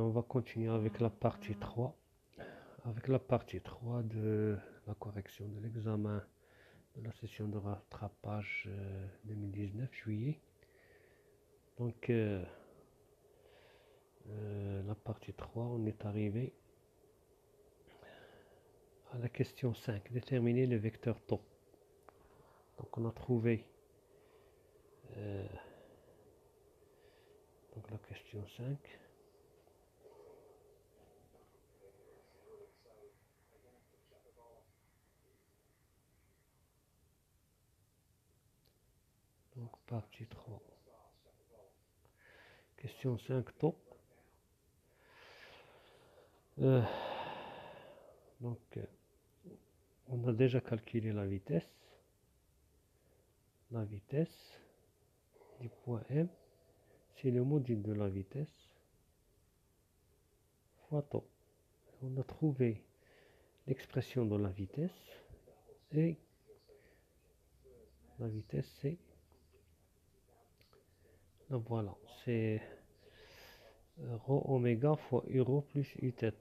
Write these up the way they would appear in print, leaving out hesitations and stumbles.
on va continuer avec la partie 3. Avec la partie 3 de la correction de l'examen de la session de rattrapage 2019, juillet. Donc, la partie 3, on est arrivé à la question 5, déterminer le vecteur taux. Donc, on a trouvé donc la question 5. Donc, partie 3. Question 5, taux. Donc, on a déjà calculé la vitesse. La vitesse du point M, c'est le module de la vitesse fois taux. On a trouvé l'expression de la vitesse et la vitesse c'est, voilà, c'est rho oméga fois rho plus u θ.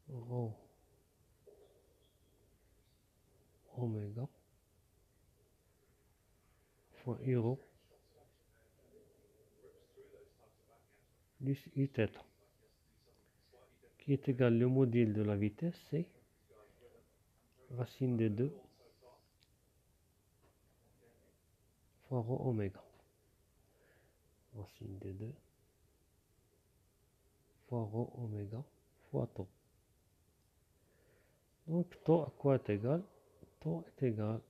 Rho oméga fois rho plus u θ, qui est égal, le module de la vitesse c'est racine de 2 fois rho oméga. Racine de 2 fois rho oméga fois taux. Donc taux à quoi est égal? Taux est égal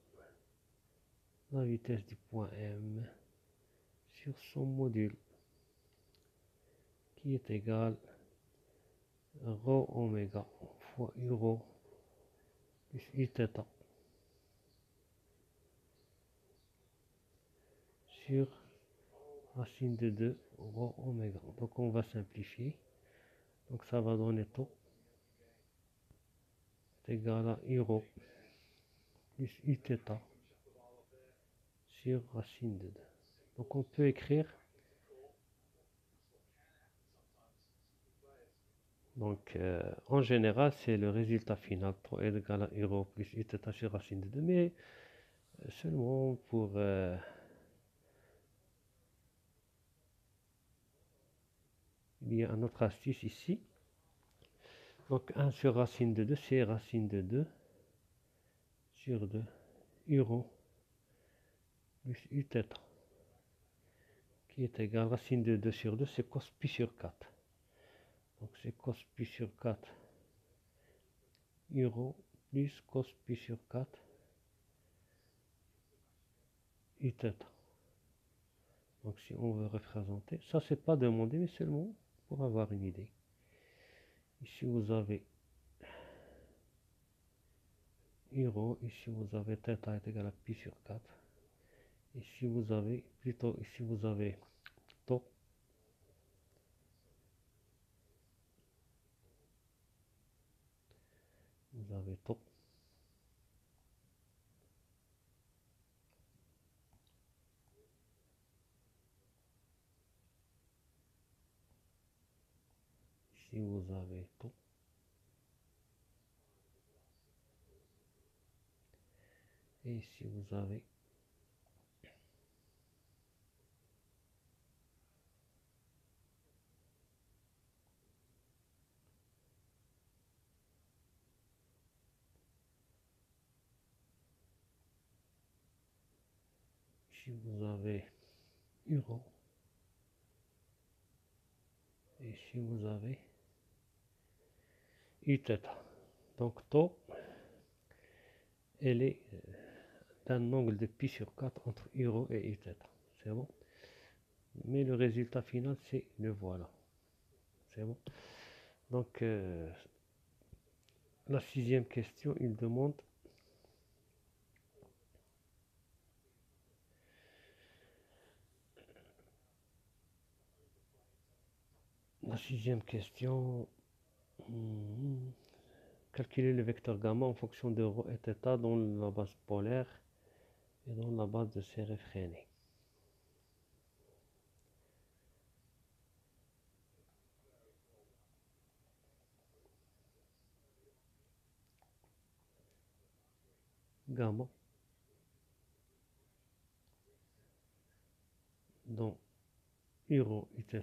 à la vitesse du point M sur son module, qui est égal à rho oméga fois rho plus u θ sur racine de 2 rho oméga. Donc on va simplifier. Donc ça va donner taux est égal à rho plus u θ sur racine de 2. Donc on peut écrire, donc en général c'est le résultat final, taux est égal à rho plus u θ sur racine de 2, mais seulement pour il y a un autre astuce ici. Donc 1 sur racine de 2, c'est racine de 2 sur 2 rho plus u θ, qui est égal à racine de 2 sur 2, c'est cos pi sur 4. Donc c'est cos pi sur 4 rho plus cos pi sur 4 u θ. Donc si on veut représenter, ça c'est pas demandé, mais seulement pour avoir une idée. Ici vous avez rho, ici vous avez θ est égal à pi sur 4. Ici vous avez, plutôt ici vous avez taux. Vous avez taux. Ici vous avez taux. Et ici vous avez rho. Et ici vous avez u θ. Donc taux, elle est d'un angle de pi sur 4 entre rho et u θ. C'est bon. Mais le résultat final, c'est le voilà. C'est bon. Donc, la 6e question, il demande la 6e question. Calculer le vecteur gamma en fonction de rho et θ dans la base polaire et dans la base de série freinée. gamma dans euro Uθ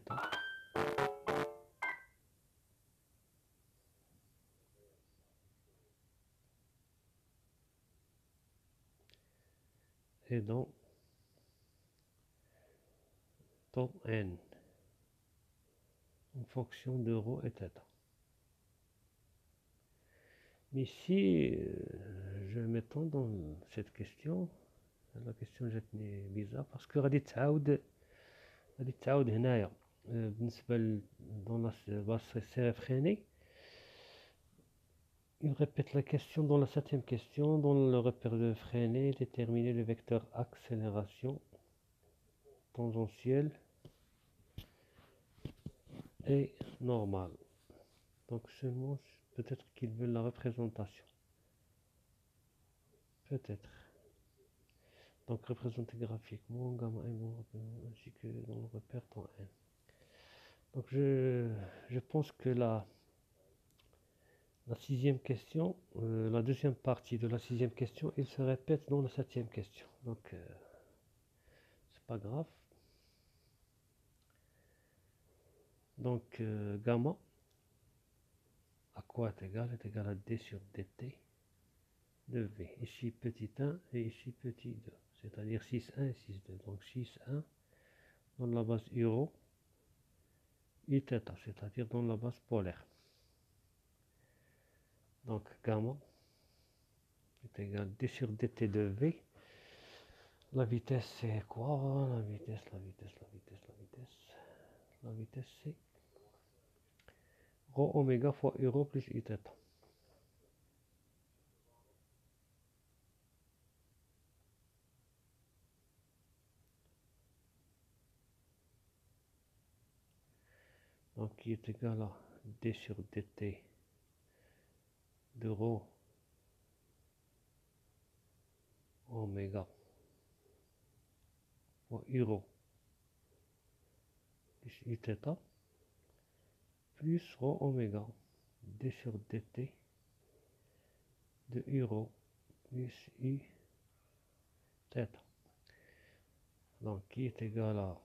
et dans taux n en fonction d'euro et θ. Mais ici, je m'étends dans cette question. La question جاتني bizarre parce que غادي تعاود هنايا بالنسبة dans la base serrée freinée. Il répète la question dans la 7e question. Dans le repère de freiné, déterminer le vecteur accélération tangentielle et normale. Donc seulement, peut-être qu'ils veulent la représentation. Peut-être. Donc représenter graphiquement gamma ainsi que dans le repère temps n. Donc je pense que la 6e question, la deuxième partie de la 6e question, il se répète dans la 7e question. Donc c'est pas grave. Donc gamma à quoi est égal? Est égal à d sur dt de v. Ici petit 1 et ici petit 2. C'est-à-dire 6,1 et 6,2. Donc 6,1 dans la base euro Uθ, c'est-à-dire dans la base polaire. Donc gamma est égal à d sur dt de v. La vitesse c'est quoi? La vitesse c'est rho oméga fois euro plus Uθ. Donc qui est égal à d sur dt de rho oméga fois euro plus Uθ plus rho oméga d sur dt de euro plus Uθ. Donc qui est égal à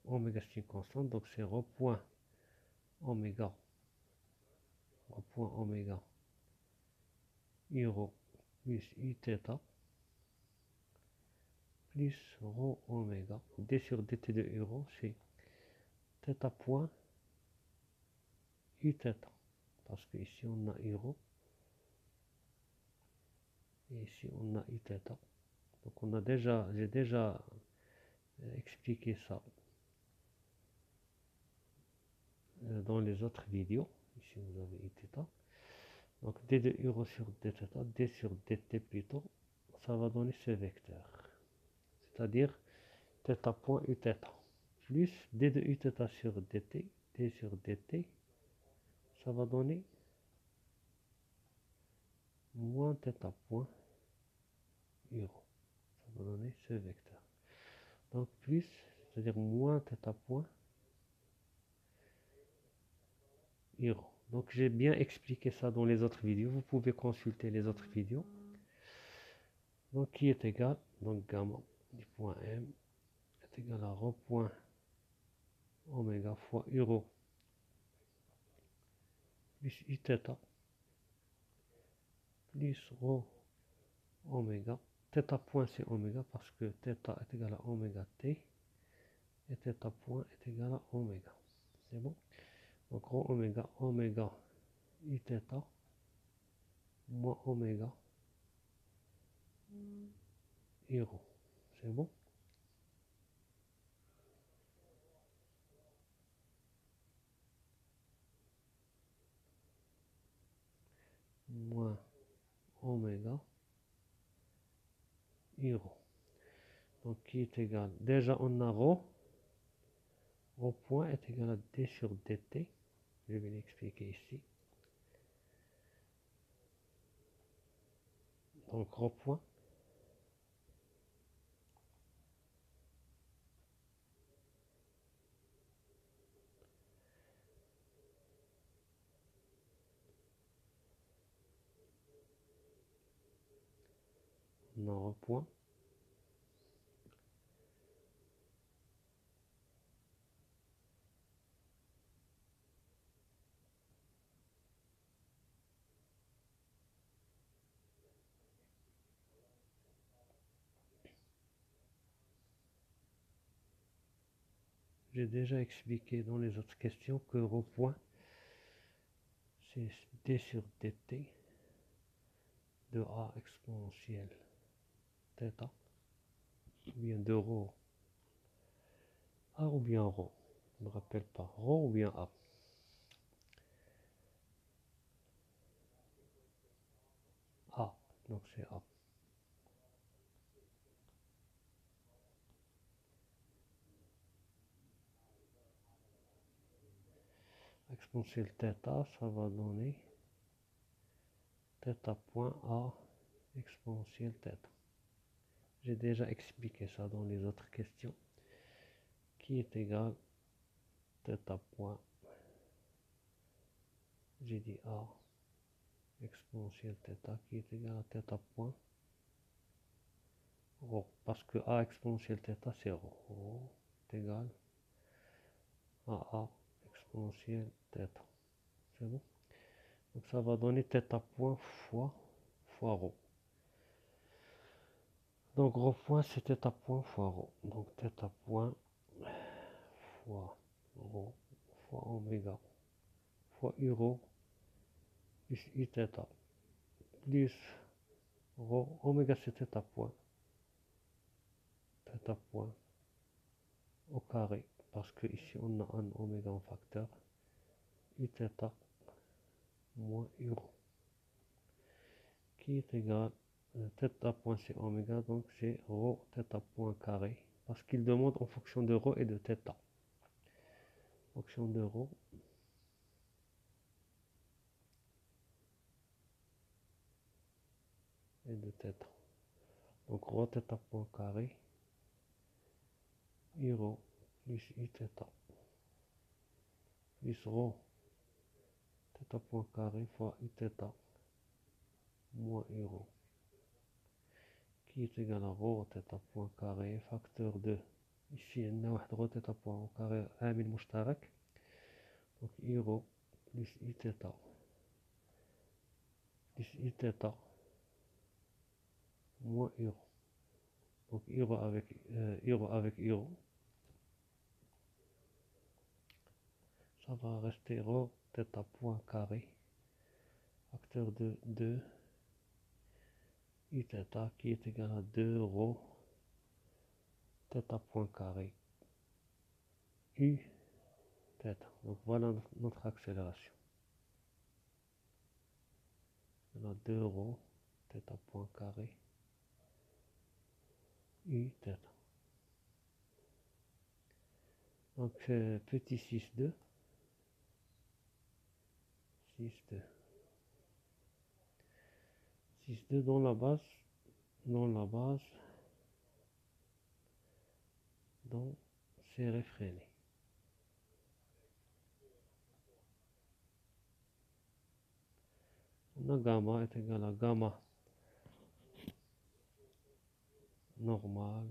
oméga c'est une constante, donc c'est rho point oméga euro plus Uθ plus rho oméga d sur dt de euro, c'est θ point Uθ, parce que ici on a euro et ici on a Uθ. Donc on a déjà, j'ai déjà expliqué ça dans les autres vidéos. Ici vous avez Uθ. Donc d de euro sur dθ, d sur dt plutôt, ça va donner ce vecteur. C'est-à-dire θ point Uθ plus d de Uθ sur dt, d sur dt, ça va donner moins θ point euro. Ça va donner ce vecteur. Donc plus, c'est-à-dire moins θ point euro. Donc j'ai bien expliqué ça dans les autres vidéos. Vous pouvez consulter les autres vidéos. Donc qui est égal, donc gamma du point M est égal à rho point oméga fois euro plus Uθ plus rho oméga. Θ point c'est oméga parce que θ est égal à oméga t et θ point est égal à oméga. C'est bon? Donc rho oméga Uθ moins oméga euro. C'est bon? Moins oméga euro. Donc qui est égal? Déjà on a rho point est égal à d sur dt. Je vais l'expliquer ici. Donc rho point Maintenant repoint. J'ai déjà expliqué dans les autres questions que repoint, c'est d sur dt de a exponentielle θ, ou bien de ρ a ou bien ρ. Je ne me rappelle pas, ρ ou bien a. A, donc c'est a. Exponentielle θ, ça va donner θ point a exponentielle θ. J'ai déjà expliqué ça dans les autres questions, qui est égal θ point, j'ai dit a exponentielle θ, qui est égal à θ point ρ, parce que a exponentielle θ c'est ρ. Ρ est égal à a exponentielle θ. C'est bon? Donc ça va donner θ point fois ρ. Donc ρ point c'est θ point fois ρ. Donc θ point fois ρ fois oméga fois u ρ plus i θ plus ρ. Oméga c'est θ point au carré, parce que ici on a un oméga en facteur, i θ moins u ρ, qui est égal θ point c'est oméga, donc c'est ρ θ point carré, parce qu'il demande en fonction de ρ et de θ. Fonction de ρ et de θ. Donc ρ θ point carré, i ρ plus i θ plus ρ θ point carré fois i θ moins u ρ, qui est égal à ρ θ point carré facteur de, ici on a واحد ρ θ point au carré عامل مشترك, donc i ρ plus i θ plus i θ moins u ρ. Donc i ρ avec i ρ, ça va rester ρ θ point carré facteur de 2 i θ, qui est égal à 2 ρ θ point carré u θ. Donc voilà notre accélération. On a 2 ρ θ point carré u θ. Donc petit 6,2, 6,2, 6,2 dans la base, dans c'est réfréné. On a gamma est égal à gamma normal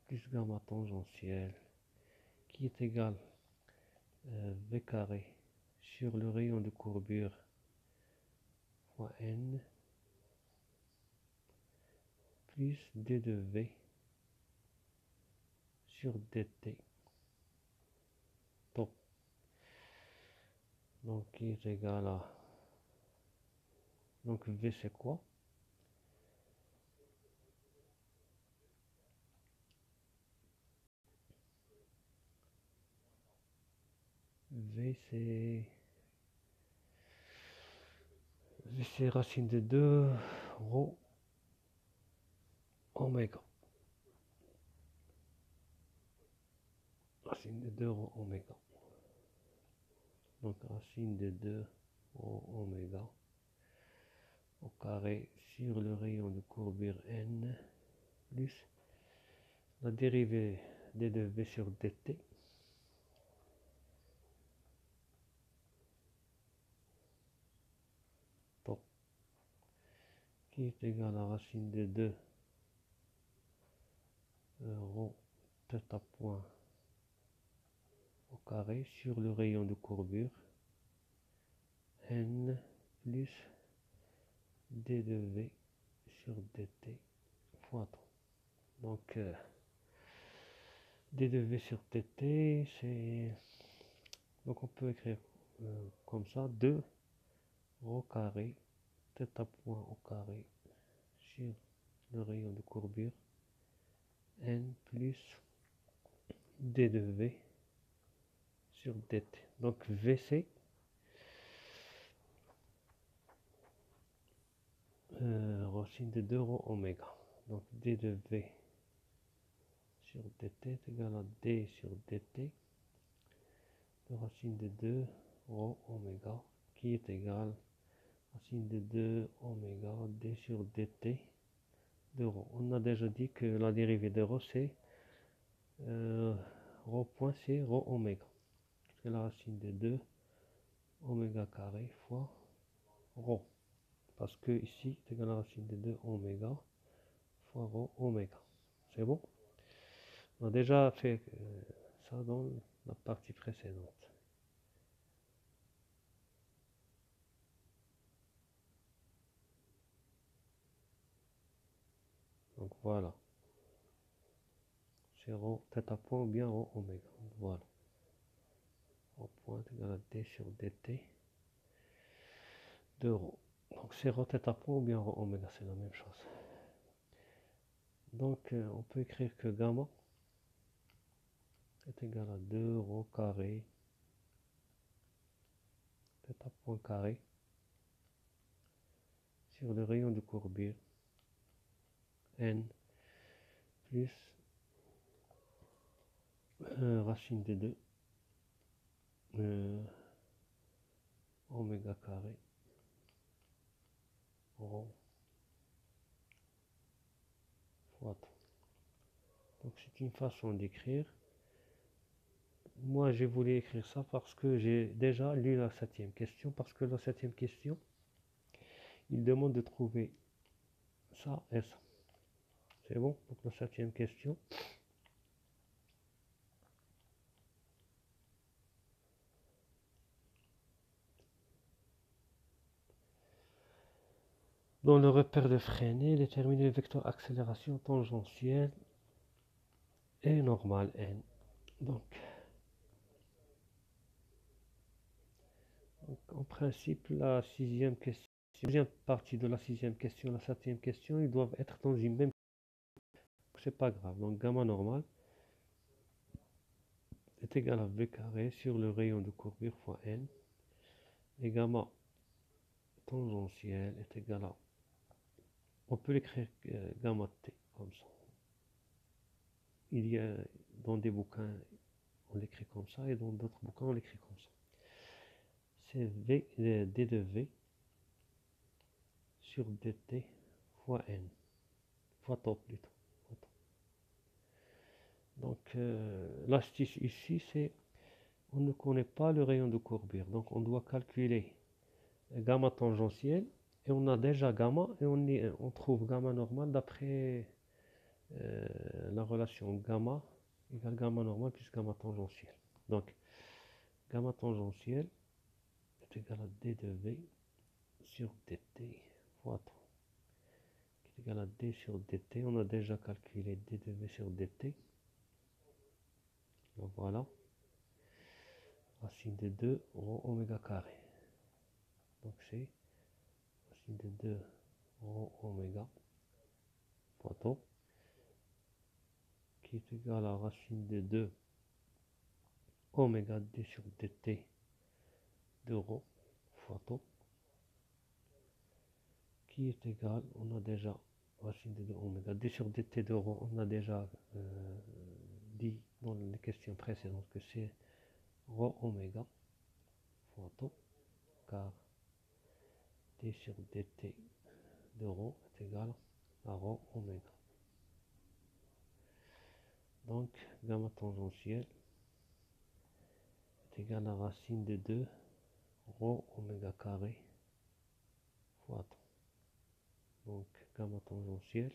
plus gamma tangentielle, qui est égal v carré sur le rayon de courbure fois n plus d de v sur dt top. Donc qui est égal à, donc v c'est quoi? V c'est racine de 2 rho oméga. Racine de 2 rho oméga. Donc racine de 2 rho oméga au carré sur le rayon de courbure n plus la dérivée d de v sur dt top. qui est égal à racine de 2 rho θ point au carré sur le rayon de courbure n plus d de v sur dt fois 3. Donc d de v sur dt, c'est... Donc on peut écrire comme ça, 2 rho carré θ point au carré sur le rayon de courbure n plus d de v sur dt. Donc vc racine de 2 rho oméga. Donc d de v sur dt est égal à d sur dt de racine de 2 rho oméga qui est égal à racine de 2 oméga d sur dt de rho. On a déjà dit que la dérivée de rho c'est rho point c'est rho oméga. C'est la racine de 2 oméga carré fois rho. Parce que ici c'est égal à la racine de 2 oméga fois rho oméga. C'est bon? On a déjà fait ça dans la partie précédente. Donc voilà. C'est rho θ point ou bien rho oméga. Voilà. Rho point est égal à d sur dt de rho. Donc c'est rho θ point ou bien rho oméga, c'est la même chose. Donc on peut écrire que gamma est égal à 2 rho carré θ point carré sur le rayon de courbure n plus racine de 2 oméga carré rho fois 3. Donc c'est une façon d'écrire. Moi j'ai voulu écrire ça parce que j'ai déjà lu la 7e question, parce que la 7e question il demande de trouver ça et ça. C'est bon? Donc la 7e question. Dans le repère de freinée, déterminer le vecteur accélération tangentielle et normale n. Donc en principe, la 6e question, deuxième partie de la 6e question, la 7e question, ils doivent être dans une même. C'est pas grave. Donc gamma normal est égal à v carré sur le rayon de courbure fois n, et gamma tangentielle est égal à, on peut l'écrire gamma t comme ça. Il y a dans des bouquins on l'écrit comme ça et dans d'autres bouquins on l'écrit comme ça. C'est v, d de v sur dt fois n, fois tau plutôt. Donc l'astuce ici c'est on ne connaît pas le rayon de courbure, donc on doit calculer gamma tangentielle et on a déjà gamma et on trouve gamma normal d'après la relation gamma égale gamma normal plus gamma tangentielle. Donc gamma tangentielle est égal à d de v sur dt fois 3 qui est égal à d sur dt. On a déjà calculé d de v sur dt. Donc voilà, racine de 2 rho oméga carré. Donc c'est racine de 2 rho oméga fois tau qui est égal à racine de 2 oméga d sur dt de rho fois tau qui est égal, on a déjà racine de 2 oméga d sur dt de rho, on a déjà dit dans les questions précédentes que c'est rho oméga fois tau car d sur dt de rho est égal à rho oméga. Donc gamma tangentielle est égal à racine de 2 rho oméga carré fois 3. Donc gamma tangentielle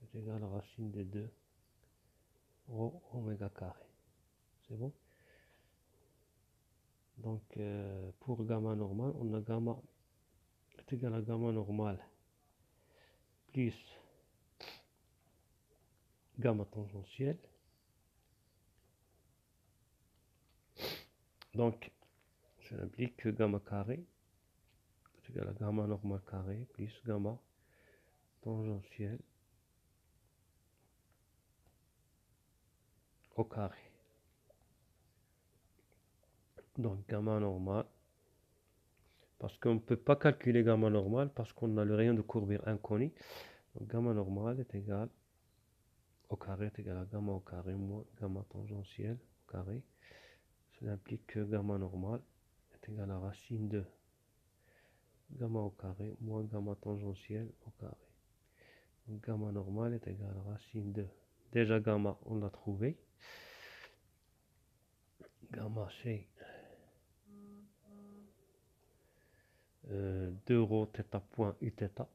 est égal à racine de 2 rho oméga carré. C'est bon? Donc pour gamma normal, on a gamma est égal à gamma normal plus gamma tangentielle. Donc ça implique que gamma carré est égal à gamma normal carré plus gamma tangentielle au carré. Donc gamma normal, parce qu'on ne peut pas calculer gamma normal parce qu'on a le rayon de courbure inconnu. Donc gamma normal est égal au carré est égal à gamma au carré moins gamma tangentielle au carré. Cela implique que gamma normal est égal à racine de gamma au carré moins gamma tangentielle au carré. Donc gamma normal est égal à racine de, déjà gamma on l'a trouvé, gamma c'est 2 rho θ point u θ,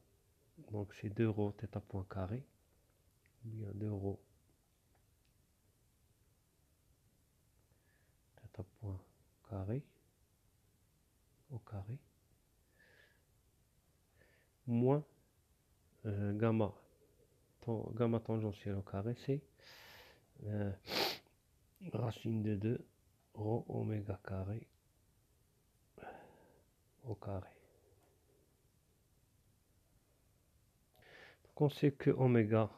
donc c'est 2 rho θ point carré, bien 2 rho θ point carré au carré moins gamma tangentielle au carré, c'est racine de 2 rho oméga carré au carré. Donc on sait que oméga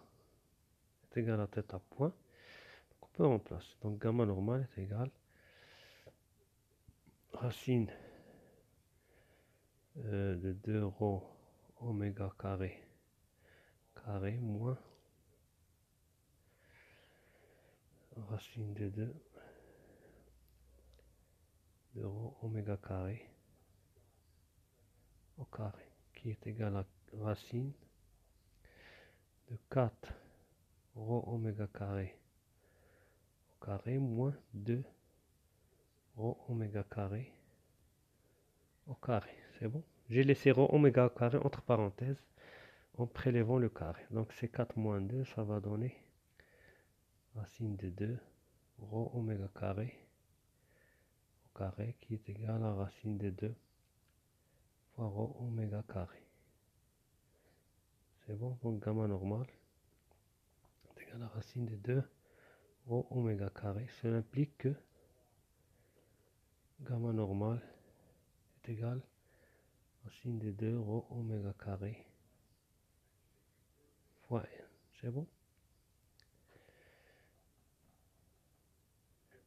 est égal à θ point, donc on peut remplacer. Donc gamma normal est égal racine de 2 rho oméga carré moins racine de 2 rho oméga carré au carré, qui est égal à racine de 4 rho oméga carré au carré moins 2 rho oméga carré au carré. C'est bon? J'ai laissé rho oméga carré entre parenthèses en prélevant le carré. Donc c'est 4 moins 2, ça va donner racine de 2 rho oméga carré au carré qui est égal à racine de 2 fois rho oméga carré. C'est bon? Donc gamma normal est égal à racine de 2 rho oméga carré. Cela implique que gamma normal est égal à racine de 2 rho oméga carré fois n. C'est bon?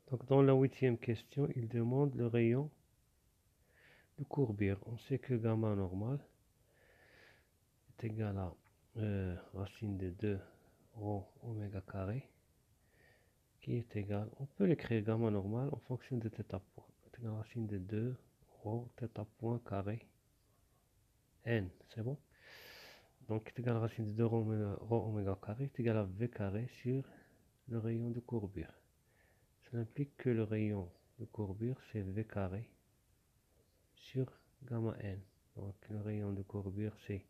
Donc dans la 8e question, il demande le rayon de courbure. On sait que gamma normal est égal à racine de 2 rho oméga carré qui est égal, on peut l'écrire gamma normal en fonction de θ point, est égal à racine de 2 rho θ point carré n, c'est bon? Donc est égal à racine de 2 rho oméga carré est égal à v carré sur le rayon de courbure. Cela implique que le rayon de courbure c'est v carré sur gamma n. Donc le rayon de courbure c'est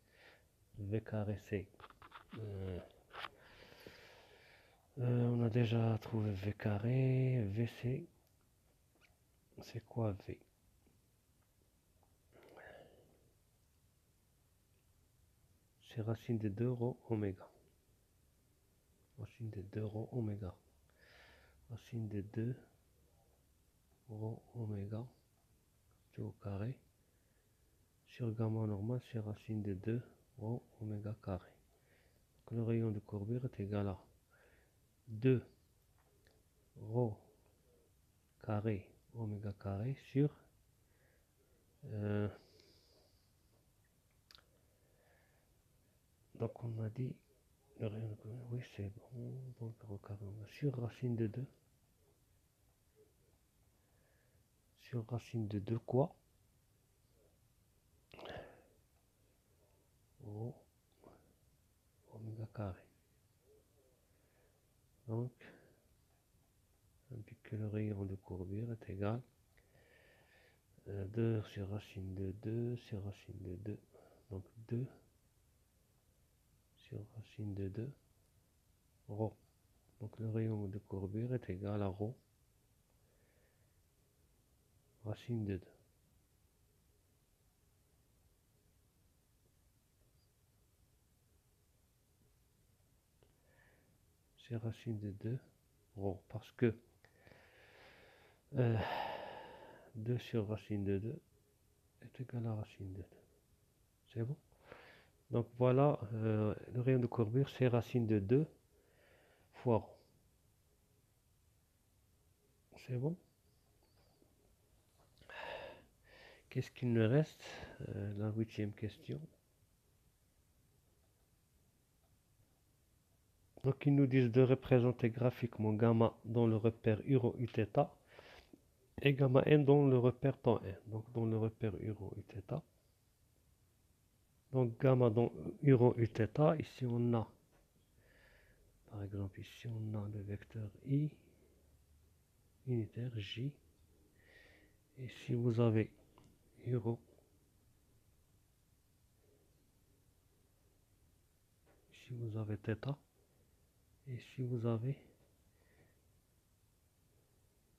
v carré, c'est on a déjà trouvé v carré, v c'est quoi v? C'est racine de 2 rho oméga. Racine de 2 rho oméga. Racine de 2 rho oméga tout au carré sur gamma normal, c'est racine de 2 rho oméga carré. Donc le rayon de courbure est égal à 2 rho carré oméga carré sur donc on a dit le rayon de courbure, oui c'est bon, donc rho carré sur racine de 2 sur racine de 2 quoi rho oméga carré. Donc indique que le rayon de courbure est égal 2 sur racine de 2 sur racine de 2. Donc 2 sur racine de 2 rho. Donc le rayon de courbure est égal à rho racine de 2. C'est racine de 2 rho parce que 2 sur racine de 2 est égal à racine de 2. C'est bon? Donc voilà, le rayon de courbure, c'est racine de 2 fois rho. C'est bon? Qu'est-ce qu'il nous reste? La 8e question. Donc ils nous disent de représenter graphiquement gamma dans le repère euro uθ et gamma n dans le repère temps n. Donc dans le repère euro uθ. Donc gamma dans euro uθ, ici on a, par exemple ici on a le vecteur i unitaire j. Et si vous avez euro, ici vous avez θ, et si vous avez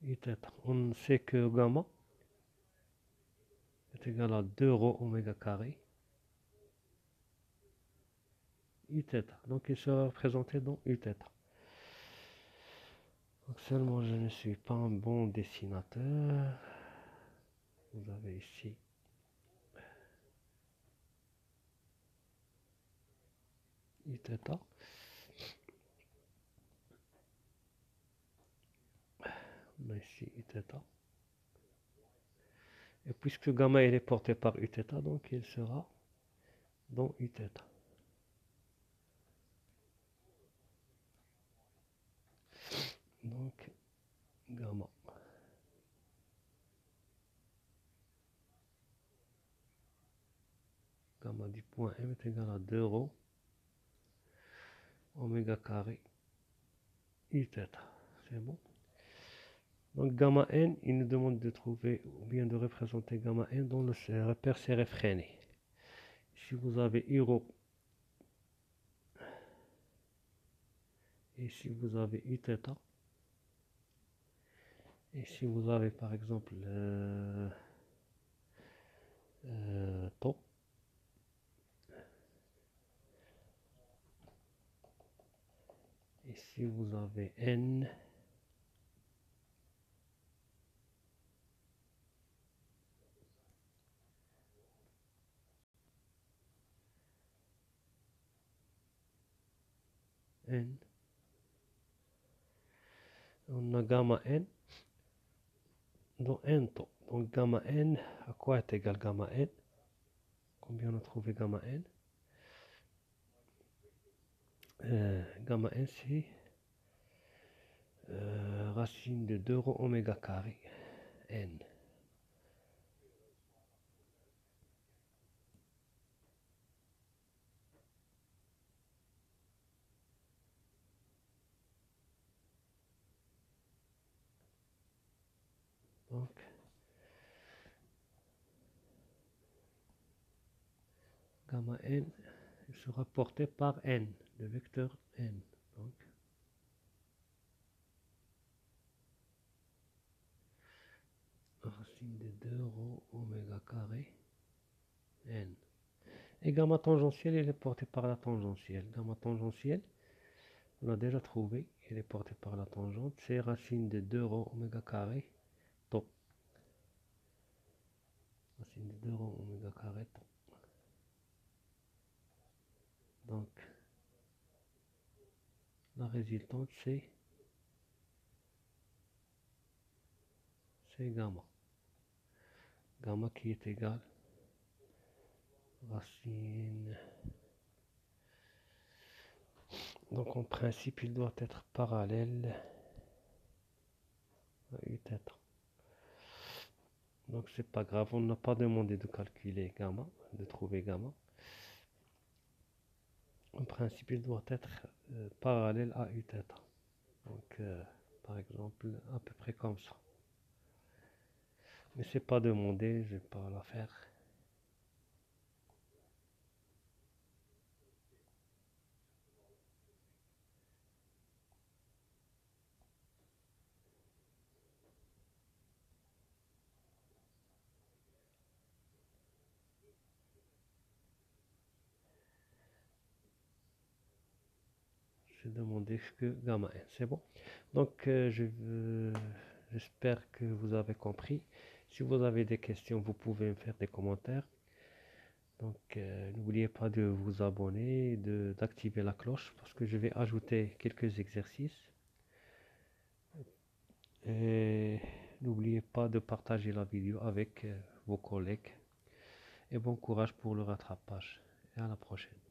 uθ. On sait que gamma est égal à 2 rho oméga carré uθ. Donc il sera représenté dans uθ. Donc seulement je ne suis pas un bon dessinateur. Vous avez ici uθ. On a ici uθ. Et puisque gamma il est porté par uθ, donc il sera dans uθ. Donc gamma du point M est égal à 2 rho oméga carré uθ. C'est bon? Donc gamma n, il nous demande de trouver ou bien de représenter gamma n dans le repère serré freiné. Si vous avez euro et si vous avez uθ, et si vous avez par exemple tau, et si vous avez n, on a gamma n dans n tau. Donc gamma n, à quoi est égal gamma n? Combien on a trouvé gamma n? Gamma n c'est racine de 2 rho oméga carré n. Donc gamma n sera porté par n, le vecteur n. Donc racine de 2 rho oméga carré n. Et gamma tangentielle, il est porté par la tangentielle. Gamma tangentielle, on a déjà trouvé, il est porté par la tangente, c'est racine de 2 rho oméga carré tau. Racine de 2 rho oméga carré tau. Donc la résultante c'est gamma. Gamma qui est égal racine. Donc en principe il doit être parallèle à uθ. Donc c'est pas grave, on n'a pas demandé de calculer gamma, de trouver gamma. En principe il doit être parallèle à uθ. Donc par exemple à peu près comme ça. Mais c'est pas demandé, je vais pas la faire. J'ai demandé que gamma n, c'est bon. Donc j'espère que vous avez compris. Si vous avez des questions, vous pouvez me faire des commentaires. Donc n'oubliez pas de vous abonner et d'activer la cloche parce que je vais ajouter quelques exercices. Et n'oubliez pas de partager la vidéo avec vos collègues. Et bon courage pour le rattrapage. Et à la prochaine.